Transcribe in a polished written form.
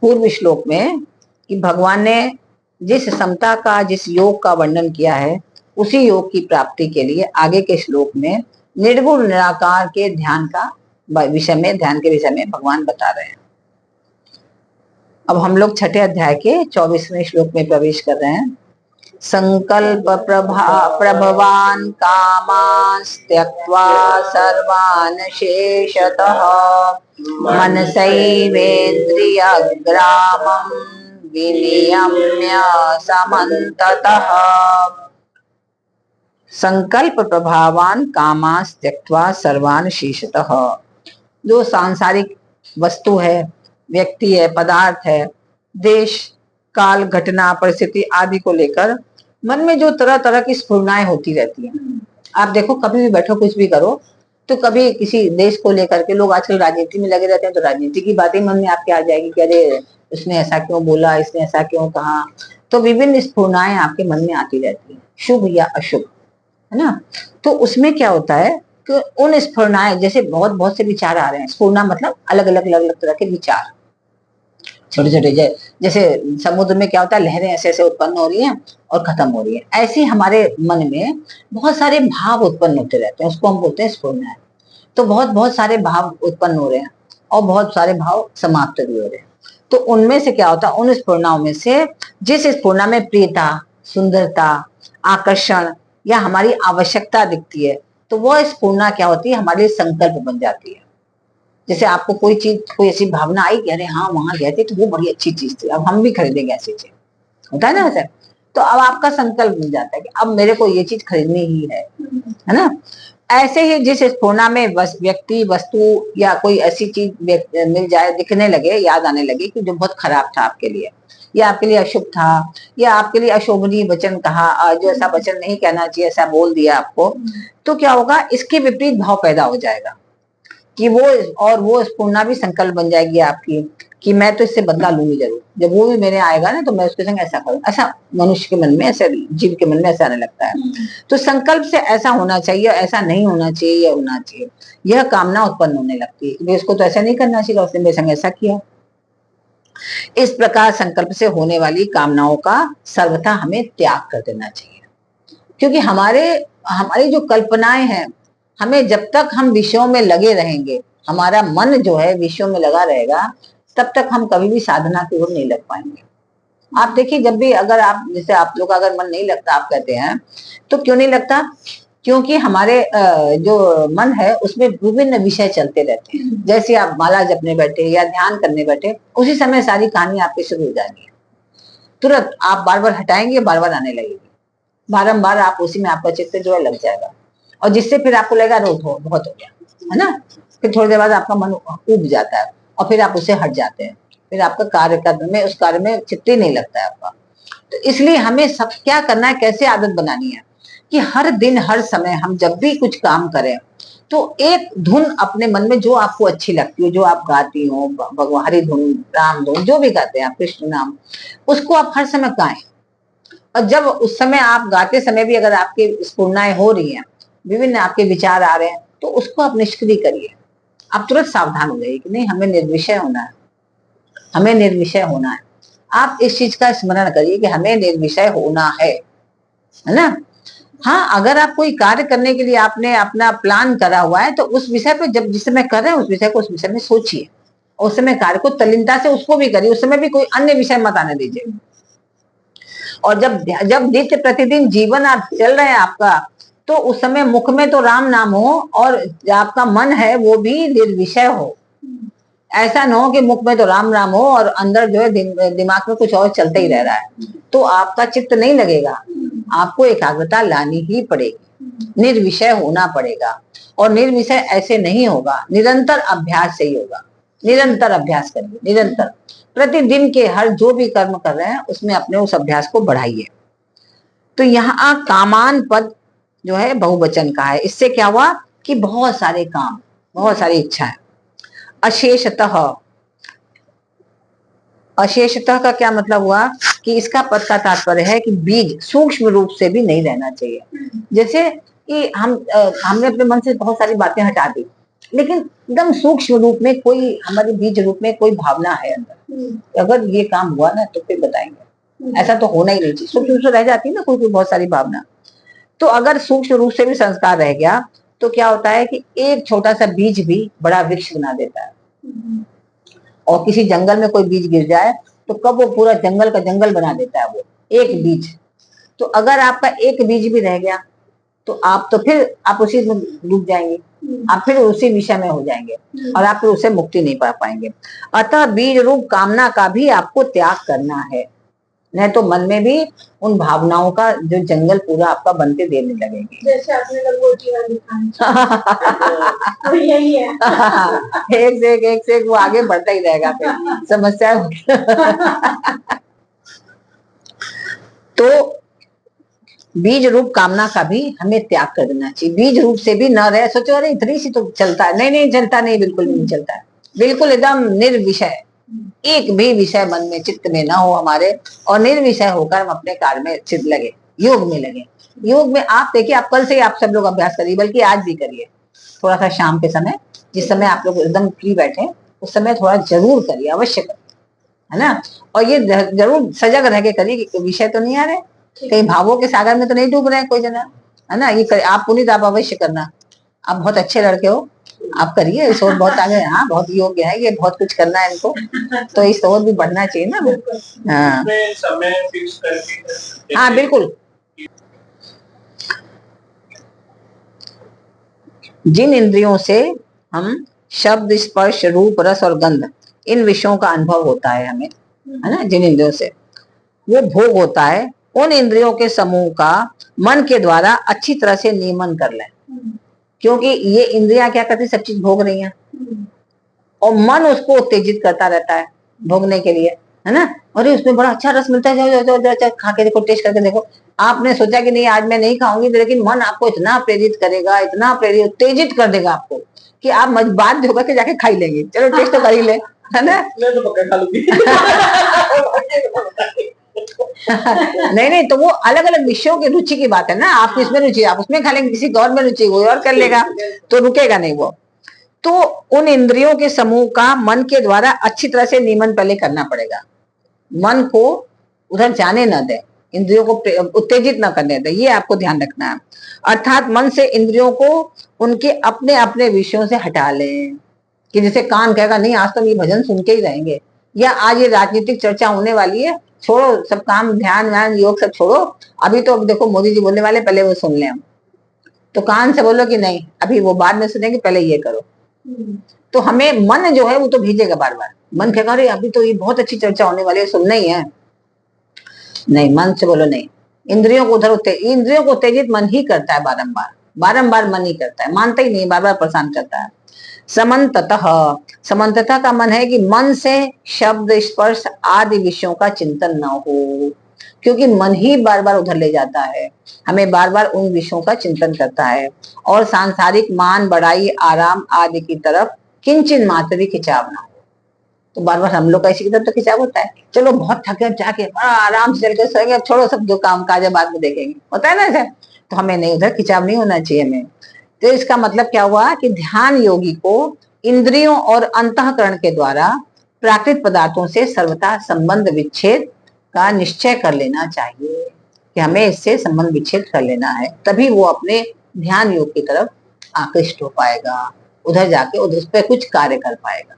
पूर्व श्लोक में कि भगवान ने जिस समता का, जिस योग का वर्णन किया है, उसी योग की प्राप्ति के लिए आगे के श्लोक में निर्गुण निराकार के ध्यान के विषय में भगवान बता रहे हैं। अब हम लोग छठे अध्याय के 24वें श्लोक में प्रवेश कर रहे हैं। संकल्प प्रभवान कामास्त्यक्त्वा सर्वान् शेषतः मनसैवेन्द्रियग्रामं विनियम्य समन्ततः। संकल्प प्रभावान कामास्त्यक्त्वा सर्वान् शेषतः। जो सांसारिक वस्तु है, व्यक्ति है, पदार्थ है, देश काल, घटना, परिस्थिति आदि को लेकर मन में जो तरह तरह की स्फुरनाएं होती रहती हैं। आप देखो, कभी भी बैठो, कुछ भी करो, तो कभी किसी देश को लेकर के, लोग आजकल राजनीति में लगे रहते हैं, तो राजनीति की बातें मन में आपके आ जाएगी कि अरे उसने ऐसा क्यों बोला, इसने ऐसा क्यों कहा। तो विभिन्न स्फुरनाएं आपके मन में आती रहती है, शुभ या अशुभ, है ना। तो उसमें क्या होता है कि उन स्फुरनाएं, जैसे बहुत से विचार आ रहे हैं, स्फुरना मतलब अलग अलग तरह के विचार, छोटे छोटे, जैसे समुद्र में क्या होता है, लहरें ऐसे ऐसे उत्पन्न हो रही हैं और खत्म हो रही है, ऐसे हमारे मन में बहुत सारे भाव उत्पन्न होते रहते हैं, उसको हम बोलते हैं स्फुरना। तो बहुत सारे भाव उत्पन्न हो रहे हैं और बहुत सारे भाव समाप्त भी हो रहे हैं। तो उनमें से क्या होता है, उन स्फुरनाओं में से जिस स्फुरना में प्रियता, सुंदरता, आकर्षण या हमारी आवश्यकता दिखती है, तो वह स्फुरना क्या होती है, हमारे संकल्प बन जाती है। जैसे आपको कोई चीज, कोई ऐसी भावना आई कि अरे हाँ वहां गए थे तो वो बड़ी अच्छी चीज थी, अब हम भी खरीदेंगे ऐसी चीज, होता है ना वैसे। तो अब आपका संकल्प मिल जाता है कि अब मेरे को ये चीज खरीदनी ही है ना। ऐसे ही जिस स्फुरना में व्यक्ति, वस्तु या कोई ऐसी चीज मिल जाए, दिखने लगे, याद आने लगे कि जो बहुत खराब था आपके लिए, या आपके लिए अशुभ था, या आपके लिए अशोभनीय वचन कहा, जो ऐसा वचन नहीं कहना चाहिए ऐसा बोल दिया आपको, तो क्या होगा, इसके विपरीत भाव पैदा हो जाएगा कि वो स्फुरना भी संकल्प बन जाएगी आपकी कि मैं तो इससे बदला लूंगी जरूर, जब वो भी मेरे आएगा ना तो मैं उसके संग ऐसा करूँ। ऐसा मनुष्य के मन में, ऐसा जीव के मन में ऐसा आने लगता है। तो संकल्प से ऐसा होना चाहिए, ऐसा नहीं होना चाहिए, यह होना चाहिए, यह कामना उत्पन्न होने लगती है। इसको तो ऐसा नहीं करना चाहिए, उसने मेरे संग ऐसा किया। इस प्रकार संकल्प से होने वाली कामनाओं का सर्वथा हमें त्याग कर देना चाहिए, क्योंकि हमारी जो कल्पनाएं हैं, हमें जब तक हम विषयों में लगे रहेंगे, हमारा मन जो है विषयों में लगा रहेगा, तब तक हम कभी भी साधना की ओर नहीं लग पाएंगे। आप देखिए, जब भी अगर आप, जैसे आप लोग अगर मन नहीं लगता, आप कहते हैं, तो क्यों नहीं लगता, क्योंकि हमारे जो मन है उसमें विभिन्न विषय चलते रहते हैं। जैसे आप माला जपने बैठे या ध्यान करने बैठे, उसी समय सारी कहानी आपकी शुरू हो जाएगी, तुरंत आप बार बार हटाएंगे, बार बार आने लगेगी, बारंबार आप उसी में आपका चित्त जो है लग जाएगा, और जिससे फिर आपको लगेगा रोज बहुत हो गया, है ना। फिर थोड़ी देर बाद आपका मन उब जाता है और फिर आप उससे हट जाते हैं, फिर आपका उस कार्य में चित्त ही नहीं लगता है आपका। तो इसलिए हमें सब क्या करना है, कैसे आदत बनानी है कि हर दिन हर समय हम जब भी कुछ काम करें तो एक धुन अपने मन में जो आपको अच्छी लगती हो, जो आप गाती हो, भगवान हरि धुन, राम धुन, जो भी गाते हैं आप, कृष्ण नाम, उसको आप हर समय गाएं। और जब उस समय आप गाते समय भी अगर आपकी स्फुरनाएं हो रही हैं, विभिन्न आपके विचार आ रहे हैं, तो उसको आप निष्क्रिय करिए। आप तुरंत सावधान हो जाइए कि नहीं, हमें निर्विषय होना है, हमें निर्विषय होना है। आप इस चीज का स्मरण करिए कि हमें निर्विषय होना है ना। हाँ, अगर आप कोई कार्य करने के लिए आपने अपना प्लान करा हुआ है, तो उस विषय पे जब जिस समय कर रहे हैं, उस विषय को उस विषय में सोचिए, उस समय कार्य को तल्लीनता से उसको भी करिए, उस समय भी कोई अन्य विषय मत आने दीजिए। और जब नित्य प्रतिदिन जीवन आप चल रहे हैं आपका, तो उस समय मुख में तो राम नाम हो और आपका मन है वो भी निर्विषय हो। ऐसा न हो कि मुख में तो राम राम हो और अंदर जो है दिमाग में कुछ और चलता ही रह रहा है, तो आपका चित्त नहीं लगेगा। आपको एकाग्रता लानी ही पड़ेगी, निर्विषय होना पड़ेगा। और निर्विषय ऐसे नहीं होगा, निरंतर अभ्यास से ही होगा। निरंतर अभ्यास करिए, निरंतर प्रतिदिन के हर जो भी कर्म कर रहे हैं उसमें अपने उस अभ्यास को बढ़ाइए। तो यहाँ कामान पद जो है बहुवचन का है। इससे क्या हुआ कि बहुत सारे काम, बहुत सारी इच्छाएं। अशेषतः, अशेषतः का क्या मतलब हुआ कि इसका पद का तात्पर्य है कि बीज सूक्ष्म रूप से भी नहीं रहना चाहिए। जैसे कि हमने अपने मन से बहुत सारी बातें हटा दी, लेकिन एकदम सूक्ष्म रूप में कोई हमारे बीज रूप में कोई भावना है अंदर, अगर ये काम हुआ ना तो फिर बताएंगे। ऐसा तो होना ही नहीं चाहिए, सूक्ष्म रूप से रह जाती है ना कोई बहुत सारी भावना। तो अगर सूक्ष्म रूप से भी संस्कार रह गया तो क्या होता है कि एक छोटा सा बीज भी बड़ा वृक्ष बना देता है। और किसी जंगल में कोई बीज गिर जाए तो कब वो पूरा जंगल का जंगल बना देता है वो एक बीज। तो अगर आपका एक बीज भी रह गया तो आप तो फिर आप उसी में डूब जाएंगे, आप फिर उसी विषय में हो जाएंगे और आप फिर उससे मुक्ति नहीं पा पाएंगे। अतः बीज रूप कामना का भी आपको त्याग करना है, नहीं तो मन में भी उन भावनाओं का जो जंगल पूरा आपका बनते देने लगेंगे। जैसे आपने लंगोटी वाली कहानी यही है। एक से एक वो आगे बढ़ता ही रहेगा फिर समस्या। तो बीज रूप कामना का भी हमें त्याग कर देना चाहिए। बीज रूप से भी न रहे, सोचो अरे इतनी सी तो चलता है, नहीं नहीं चलता नहीं, बिल्कुल नहीं चलता है, बिल्कुल एकदम निर्विषय, एक भी विषय मन में चित्त में ना हो हमारे, और निर्विषय होकर हम अपने कार्य में चित्त लगे, योग में लगे। योग में आप देखिए, आप कल से आप सब लोग अभ्यास करिए, बल्कि आज भी करिए, थोड़ा सा शाम के समय जिस समय आप लोग एकदम फ्री बैठे उस समय थोड़ा जरूर करिए, अवश्य करिए, है ना। और ये जरूर सजग रह के करिए कि विषय तो नहीं आ रहे, कहीं भावों के सागर में तो नहीं डूब रहे हैं कोई जना, है ना। ये आप पुनीत आप अवश्य करना, आप बहुत अच्छे लड़के हो, आप करिए, सोच बहुत आगे, हाँ बहुत योग्य है, ये बहुत कुछ करना है इनको, तो इस सोच भी बढ़ना चाहिए ना। हाँ समय फिक्स करके, हाँ बिल्कुल। जिन इंद्रियों से हम शब्द स्पर्श रूप रस और गंध इन विषयों का अनुभव होता है हमें, है ना, जिन इंद्रियों से वो भोग होता है, उन इंद्रियों के समूह का मन के द्वारा अच्छी तरह से नियमन कर लें, क्योंकि ये इंद्रियां क्या करती, सब चीज भोग रही हैं और मन उसको उत्तेजित करता रहता है भोगने के लिए, है ना। अरे उसमें बड़ा अच्छा रस मिलता है, जाओ जाओ जाओ जाओ खा के देखो, टेस्ट करके देखो। आपने सोचा कि नहीं आज मैं नहीं खाऊंगी, लेकिन मन आपको इतना प्रेरित करेगा, इतना प्रेरित उत्तेजित कर देगा आपको कि आप बाध्य होकर के जाके खा ही लेंगे, चलो टेस्ट तो कर ही ले, है ना। मैं तो पक्का खा लूंगी। नहीं नहीं, तो वो अलग अलग विषयों की रुचि की बात है ना, आपकी इसमें रुचि आप उसमें खा लेंगे, किसी और में रुचि कोई और कर लेगा, तो रुकेगा नहीं वो। तो उन इंद्रियों के समूह का मन के द्वारा अच्छी तरह से नियमन पहले करना पड़ेगा, मन को उधर जाने न दे, इंद्रियों को उत्तेजित न करने दे, ये आपको ध्यान रखना है। अर्थात मन से इंद्रियों को उनके अपने अपने विषयों से हटा लें, कि जैसे कान कहेगा नहीं आज तो ये भजन सुन के ही रहेंगे, या आज ये राजनीतिक चर्चा होने वाली है, छोड़ो सब काम, ध्यान व्यान योग सब छोड़ो, अभी तो देखो मोदी जी बोलने वाले, पहले वो सुन ले हम। तो कान से बोलो कि नहीं अभी वो बाद में सुनेंगे, पहले ये करो। तो हमें मन जो है वो तो भेजेगा बार बार, मन कहेगा अरे अभी तो ये बहुत अच्छी चर्चा होने वाली है, सुनना ही है, नहीं मन से बोलो नहीं। इंद्रियों को उधर इंद्रियों को उत्तेजित मन ही करता है, बारंबार बारंबार मन ही करता है, मानता ही नहीं, बार बार परेशान करता है। समन्ततः, समन्ततः का मन है कि मन से शब्द स्पर्श आदि विषयों का चिंतन न हो, क्योंकि मन ही बार बार उधर ले जाता है, हमें बार बार उन विषयों का चिंतन करता है, और सांसारिक मान बढ़ाई आराम आदि की तरफ किंचन मात्र भी खिंचाव ना हो। तो बार बार हम लोग का इसी की तरफ तो खिंचाव होता है, चलो बहुत थके जाके आराम से चल के सोएंगे, अब छोड़ो सब जो काम काज है बाद में देखेंगे, होता है ना ऐसा। तो हमें नहीं, उधर खिंचाव नहीं होना चाहिए हमें। तो इसका मतलब क्या हुआ कि ध्यान योगी को इंद्रियों और अंतःकरण के द्वारा प्राकृत पदार्थों से सर्वथा संबंध विच्छेद का निश्चय कर लेना चाहिए, कि हमें इससे संबंध विच्छेद कर लेना है, तभी वो अपने ध्यान योग की तरफ आकृष्ट हो पाएगा, उधर जाके उधर उस पर कुछ कार्य कर पाएगा।